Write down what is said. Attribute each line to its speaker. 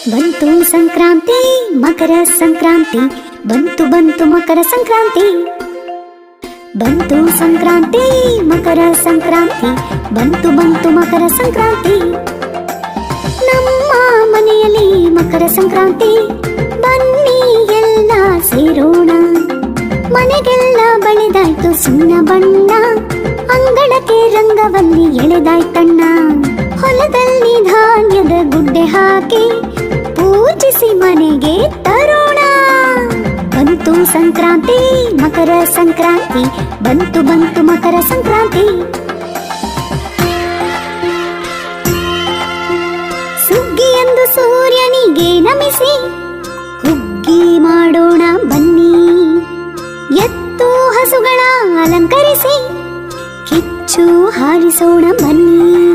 Speaker 1: ಬಂತು ಸಂಕ್ರಾಂತಿ ಮಕರ ಸಂಕ್ರಾಂತಿ, ಬಂತು ಬಂತು ಮಕರ ಸಂಕ್ರಾಂತಿ. ಬಂತು ಸಂಕ್ರಾಂತಿ ಮಕರ ಸಂಕ್ರಾಂತಿ, ಬಂತು ಬಂತು ಮಕರ ಸಂಕ್ರಾಂತಿ. ನಮ್ಮ ಮನೆಯಲ್ಲಿ ಮಕರ ಸಂಕ್ರಾಂತಿ, ಬನ್ನಿ ಎಲ್ಲ ಸೇರೋಣ. ಮನೆಗೆಲ್ಲ ಬಳಿದಾಯ್ತು ಸುಣ್ಣ ಬಣ್ಣ, ಅಂಗಳಕ್ಕೆ ರಂಗವಲ್ಲಿ ಎಳೆದಾಯ್ತಣ್ಣ. ಹೊಲದಲ್ಲಿ ಧಾನ್ಯದ ಗುಡ್ಡೆ ಹಾಕಿ ಪೂಜಿಸಿ ಮನೆಗೆ ತರೋಣ. ಬಂತು ಸಂಕ್ರಾಂತಿ ಮಕರ ಸಂಕ್ರಾಂತಿ, ಬಂತು ಬಂತು ಮಕರ ಸಂಕ್ರಾಂತಿ. ಸುಗ್ಗಿ ಎಂದು ಸೂರ್ಯನಿಗೆ ನಮಿಸಿ ಹುಗ್ಗಿ ಮಾಡೋಣ ಬನ್ನಿ. ಎತ್ತು ಹಸುಗಳ ಅಲಂಕರಿಸಿ ಕಿಚ್ಚು ಹಾರಿಸೋಣ ಬನ್ನಿ.